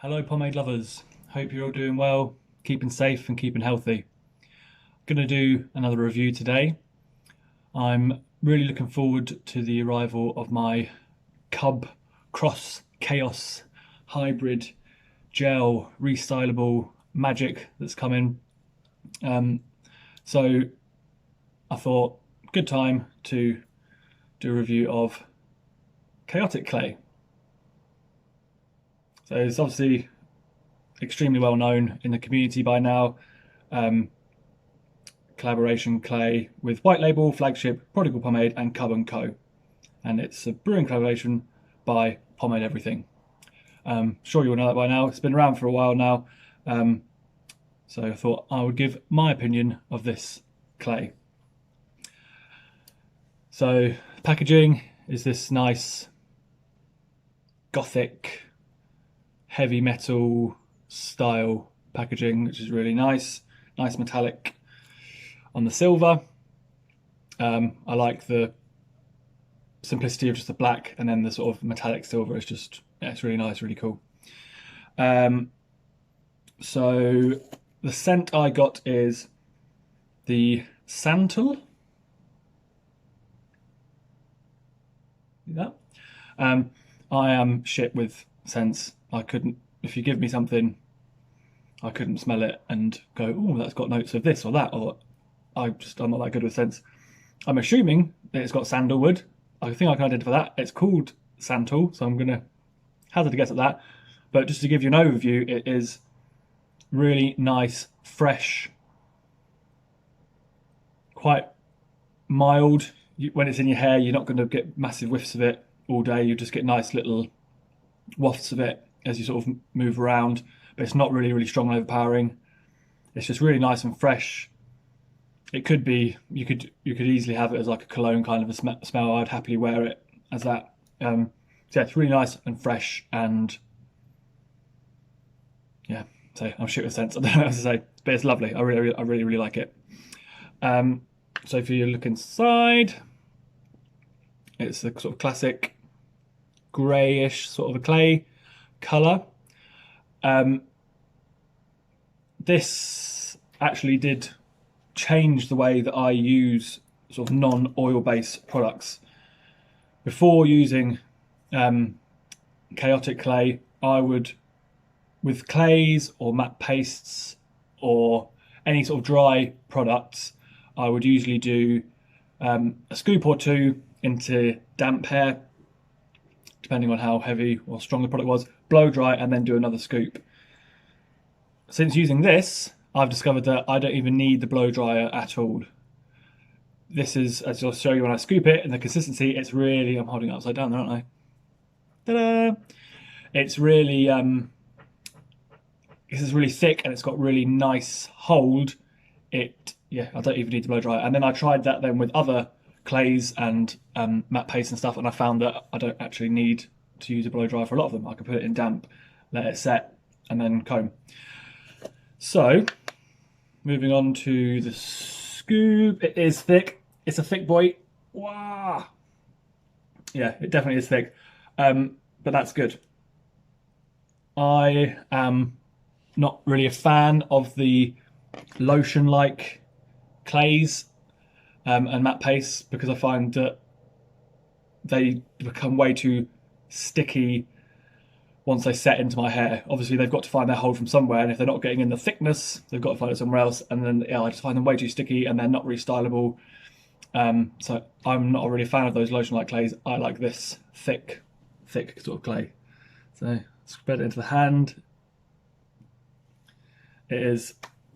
Hello pomade lovers, hope you're all doing well, keeping safe and keeping healthy. I'm going to do another review today. I'm really looking forward to the arrival of my Cub Cross Chaos Hybrid Gel Restylable Magic that's coming. So I thought, good time to do a review of Chaotic Clay. So it's obviously extremely well known in the community by now. Collaboration clay with White Label, Flagship, Prodigal Pomade, and Cub & Co. And it's a brewing collaboration by Pomade Everything. Sure you all know that by now. It's been around for a while now. So I thought I would give my opinion of this clay. So packaging is this nice gothic heavy metal style packaging, which is really nice metallic on the silver. I like the simplicity of just the black, and then the sort of metallic silver is just, yeah, it's really nice, really cool. So the scent I got is the Santal. See that? I am shit with scents. I couldn't, if you give me something, I couldn't smell it and go, oh, that's got notes of this or that, or I'm not that good with scents. I'm assuming that it's got sandalwood. I think I can identify that. It's called Santal, so I'm going to hazard a guess at that. But just to give you an overview, it is really nice, fresh, quite mild. When it's in your hair, you're not going to get massive whiffs of it all day. You just get nice little wafts of it as you sort of move around, but it's not really strong and overpowering. It's just really nice and fresh. It could be, you could easily have it as like a cologne kind of a smell. I'd happily wear it as that. So yeah, it's really nice and fresh, and yeah, so I'm shit with scents. I don't know what else to say, but it's lovely. I really like it. So if you look inside, it's a sort of classic greyish sort of a clay colour. This actually did change the way that I use sort of non-oil based products. Before using Chaotic Clay, I would, with clays or matte pastes or any sort of dry products, I would usually do a scoop or two into damp hair, depending on how heavy or strong the product was, blow dry, and then do another scoop. Since using this, I've discovered that I don't even need the blow dryer at all. This is, as I'll show you when I scoop it, and the consistency, it's really, I'm holding it upside down there, aren't I? Ta-da! It's really, this is really thick, and it's got really nice hold. Yeah, I don't even need the blow dryer. And then I tried that then with other clays and matte paste and stuff, and I found that I don't actually need to use a blow dryer for a lot of them. I can put it in damp, let it set, and then comb. So, moving on to the scoop. It is thick. It's a thick boy. Wow. Yeah, it definitely is thick. But that's good. I am not really a fan of the lotion-like clays and matte pastes, because I find that they become way too sticky once they set into my hair. Obviously, they've got to find their hold from somewhere, and if they're not getting in the thickness, they've got to find it somewhere else. And then, yeah, I just find them way too sticky, and they're not restylable. So I'm not really a fan of those lotion-like clays. I like this thick sort of clay. So spread it into the hand. It is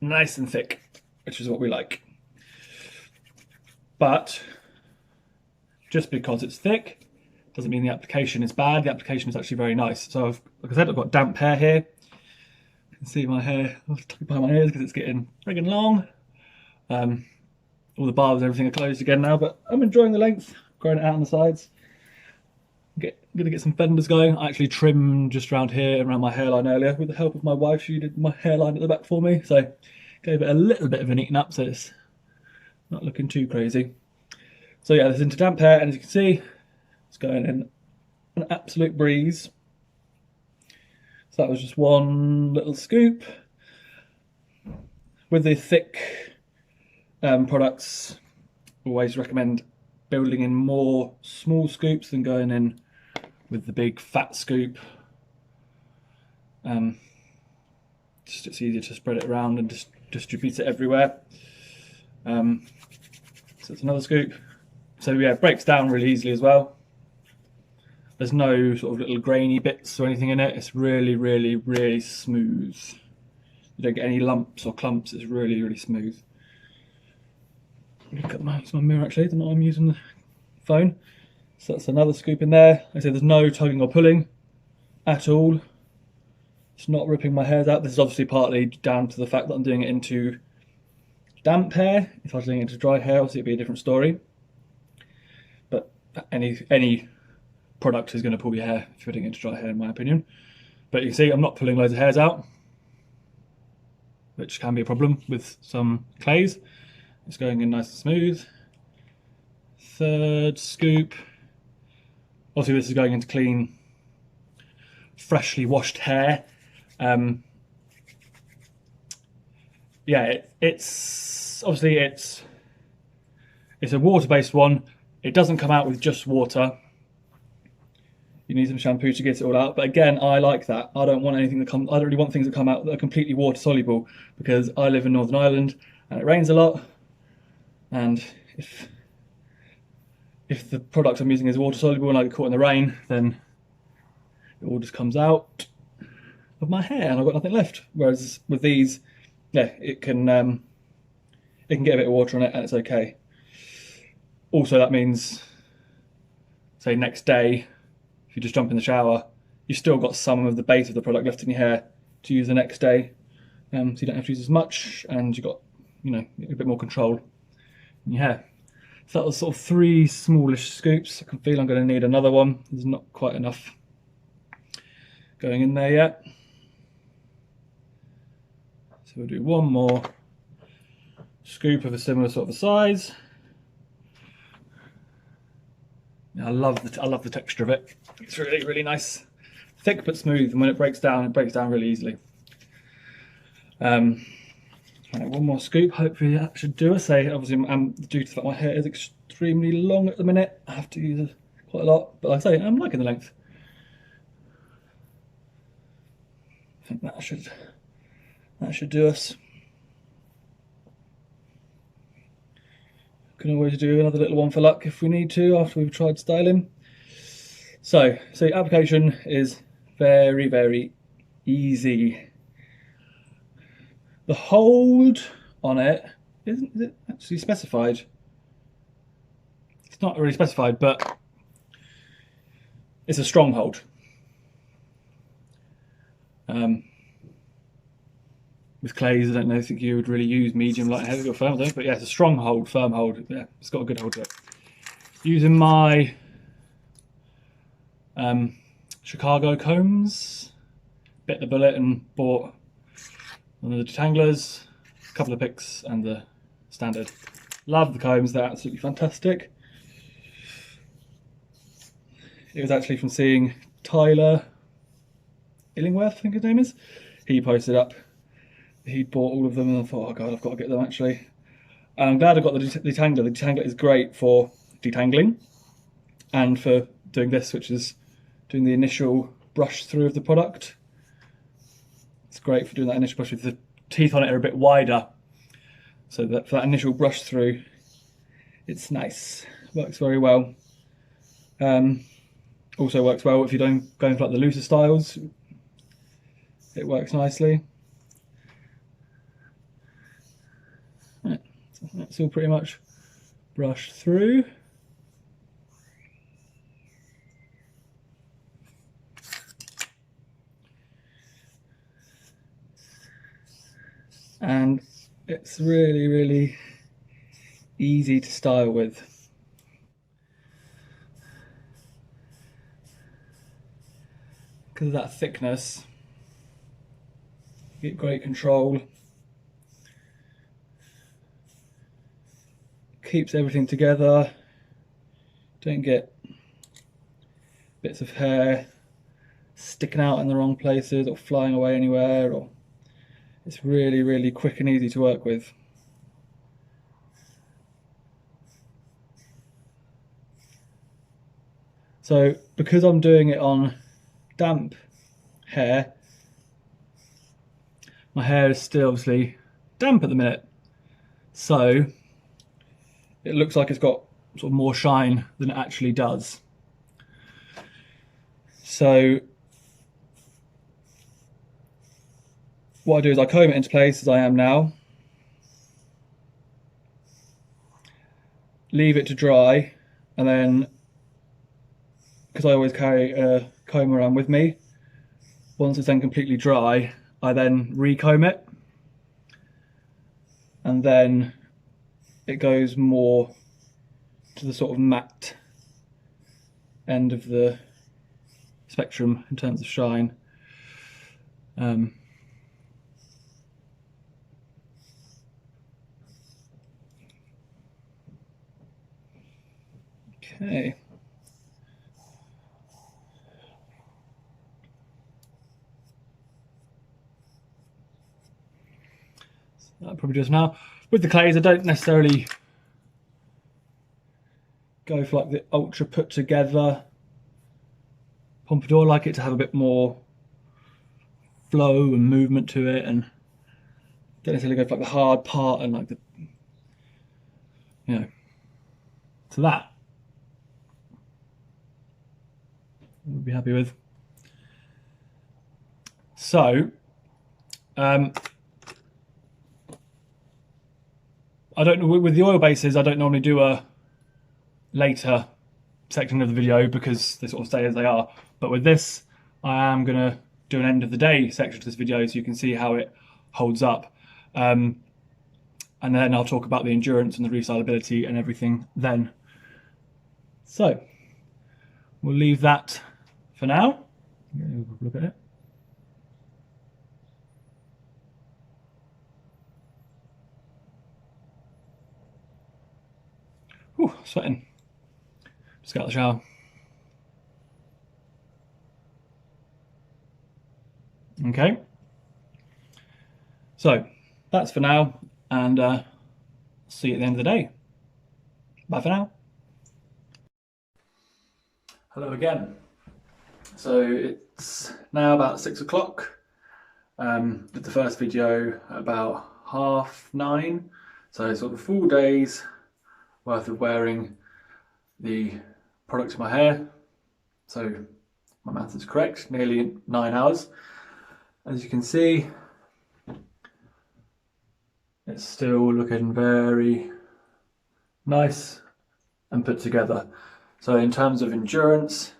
nice and thick, which is what we like. But just because it's thick doesn't mean the application is bad. The application is actually very nice. So like I said, I've got damp hair here. You can see my hair, I'll tuck it behind my ears because it's getting friggin' long. All the barbs and everything are closed again now, but I'm enjoying the length, growing it out on the sides. I'm gonna get some fenders going. I actually trimmed just around here and around my hairline earlier with the help of my wife. She did my hairline at the back for me, so gave it a little bit of an eaten up, so it's not looking too crazy. So yeah, this is into damp hair, and as you can see, it's going in an absolute breeze. So that was just one little scoop. With the thick products, always recommend building in more small scoops than going in with the big fat scoop. Just it's easier to spread it around and just distribute it everywhere. So it's another scoop. So yeah, it breaks down really easily as well. There's no sort of little grainy bits or anything in it. It's really, really, really smooth. You don't get any lumps or clumps. It's really, really smooth. Look at my mirror actually. I don't know I'm using the phone. So that's another scoop in there. Like I said, there's no tugging or pulling at all. It's not ripping my hairs out. This is obviously partly down to the fact that I'm doing it into damp hair. If I was doing it into dry hair, obviously it'd be a different story. But any product is going to pull your hair if you're doing it into dry hair, in my opinion. But you can see I'm not pulling loads of hairs out, which can be a problem with some clays. It's going in nice and smooth. Third scoop. Obviously this is going into clean, freshly washed hair. Yeah, it's obviously it's a water-based one. It doesn't come out with just water. You need some shampoo to get it all out. But again, I like that. I don't want anything that comes. I don't really want things that come out that are completely water soluble, because I live in Northern Ireland and it rains a lot. And if the product I'm using is water soluble and I get caught in the rain, then it all just comes out of my hair and I've got nothing left. Whereas with these, yeah, it can get a bit of water on it and it's okay. Also, that means, say next day, if you just jump in the shower, you've still got some of the base of the product left in your hair to use the next day. So you don't have to use as much, and you've got, you know, a bit more control in your hair. So that was sort of 3 smallish scoops. I can feel I'm going to need another one. There's not quite enough going in there yet. So we'll do one more scoop of a similar sort of size. I love the texture of it. It's really, really nice, thick but smooth, and when it breaks down really easily. Right, one more scoop. Hopefully that should do us. Obviously, due to the fact my hair is extremely long at the minute, I have to use quite a lot. But like I say, I'm liking the length. I think that should do us. Can always do another little one for luck if we need to after we've tried styling. So application is very, very easy. The hold on it isn't it actually specified? It's not really specified, but it's a strong hold. With clays, I don't think you would really use medium, light, heavy or firm, but yeah, it's a strong hold, firm hold. Yeah, it's got a good hold to it. Using my Chicago combs, bit the bullet and bought one of the detanglers, a couple of picks and the standard. Love the combs, they're absolutely fantastic. It was actually from seeing Tyler Illingworth, I think his name is. He posted up, he'd bought all of them, and I thought, oh god, I've got to get them actually. And I'm glad I got the detangler. The detangler is great for detangling and for doing this, which is doing the initial brush through of the product. It's great for doing that initial brush through. The teeth on it are a bit wider, so that for that initial brush through, it's nice. Works very well. Also works well if you're going for like the looser styles. It works nicely. Right, so that's all pretty much brushed through. And it's really, really easy to style with. Because of that thickness, you get great control. Keeps everything together. Don't get bits of hair sticking out in the wrong places or flying away anywhere, or it's really, really quick and easy to work with. So because I'm doing it on damp hair, my hair is still obviously damp at the minute, so it looks like it's got sort of more shine than it actually does. So what I do is I comb it into place as I am now, leave it to dry, and then, because I always carry a comb around with me, once it's then completely dry, I then recomb it, and then it goes more to the sort of matte end of the spectrum in terms of shine. Okay. So that probably does now. With the clays, I don't necessarily go for like the ultra put together pompadour. I like it to have a bit more flow and movement to it, and don't necessarily go for like the hard part and like the, you know, so that I would be happy with. So I don't know, with the oil bases, I don't normally do a later section of the video because they sort of stay as they are. But with this, I am gonna do an end of the day section to this video so you can see how it holds up. And then I'll talk about the endurance and the restylability and everything then. So we'll leave that for now. Look at it. Whew, sweating. Just got out of the shower. Okay. So that's for now, and see you at the end of the day. Bye for now. Hello again. So it's now about 6 o'clock. Did the first video at about 9:30. So sort of 4 days worth of wearing the product in my hair. So my math is correct, nearly 9 hours. As you can see, it's still looking very nice and put together. So in terms of endurance,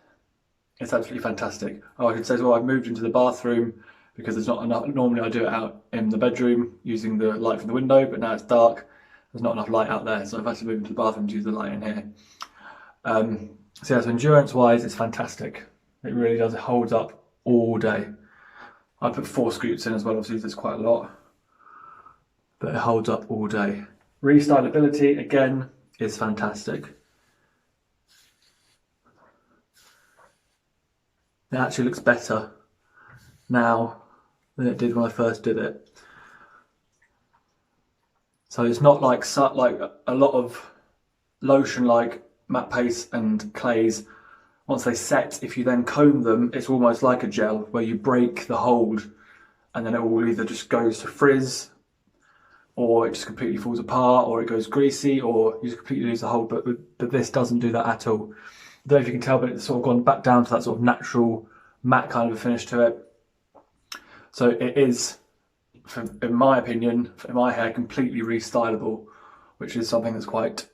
it's absolutely fantastic. Oh, I could say as well, I've moved into the bathroom because there's not enough. Normally I do it out in the bedroom using the light from the window, but now it's dark. There's not enough light out there, so I've had to move into the bathroom to use the light in here. So yeah, so endurance wise, it's fantastic. It really does, it holds up all day. I put 4 scoops in as well, obviously there's quite a lot, but it holds up all day. Restylability, again, is fantastic. It actually looks better now than it did when I first did it. So it's not like a lot of lotion like matte paste and clays. Once they set, if you then comb them, it's almost like a gel where you break the hold and then it will either just goes to frizz, or it just completely falls apart, or it goes greasy, or you just completely lose the hold. But this doesn't do that at all. I don't know if you can tell, but it's sort of gone back down to that sort of natural matte kind of a finish to it. So it is, in my opinion, in my hair, completely restylable, which is something that's quite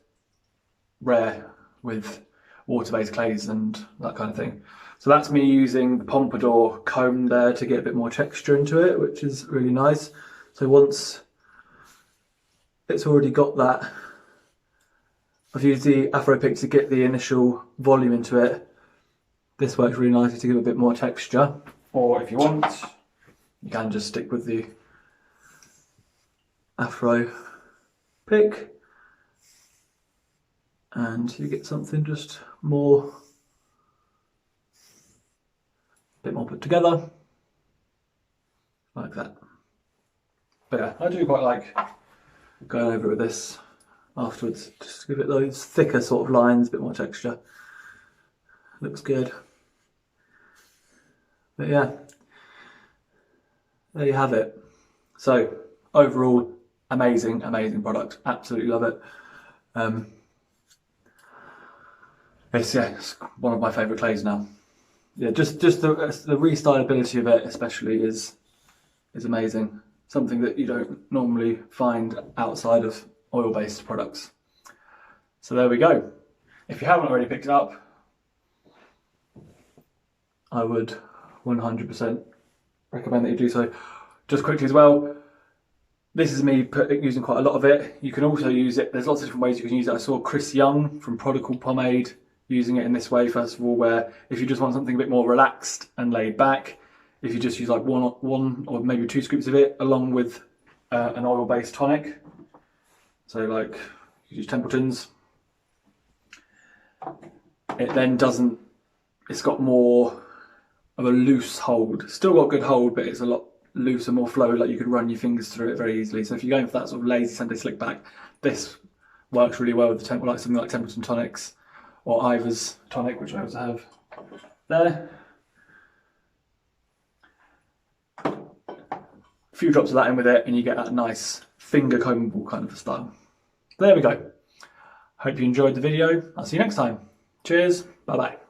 rare with water-based clays and that kind of thing. So that's me using the pompadour comb there to get a bit more texture into it, which is really nice. So once it's already got that, I've used the Afro pick to get the initial volume into it. This works really nicely to give a bit more texture. Or if you want, you can just stick with the Afro pick and you get something just more bit more put together, like that. But yeah, I do quite like going over it with this afterwards, just to give it those thicker sort of lines, a bit more texture. Looks good. But yeah, there you have it. So overall, amazing product. Absolutely love it. It's one of my favourite clays now. Yeah, just the restyleability of it especially is amazing. Something that you don't normally find outside of oil-based products. So there we go. If you haven't already picked it up, I would 100% recommend that you do so. Just quickly as well, this is me using quite a lot of it. You can also use it, there's lots of different ways you can use it. I saw Chris Young from Prodigal Pomade using it in this way, first of all, where if you just want something a bit more relaxed and laid back, if you just use like one or maybe 2 scoops of it along with an oil-based tonic, so like you use Templeton's, it then doesn't, it's got more of a loose hold. Still got good hold, but it's a lot looser, more flow, like you can run your fingers through it very easily. So if you're going for that sort of lazy Sunday slick back, this works really well with the like something like Templeton tonics or Ivor's tonic, which I also have there. A few drops of that in with it and you get that nice finger combable kind of a style. There we go. Hope you enjoyed the video. I'll see you next time. Cheers. Bye bye.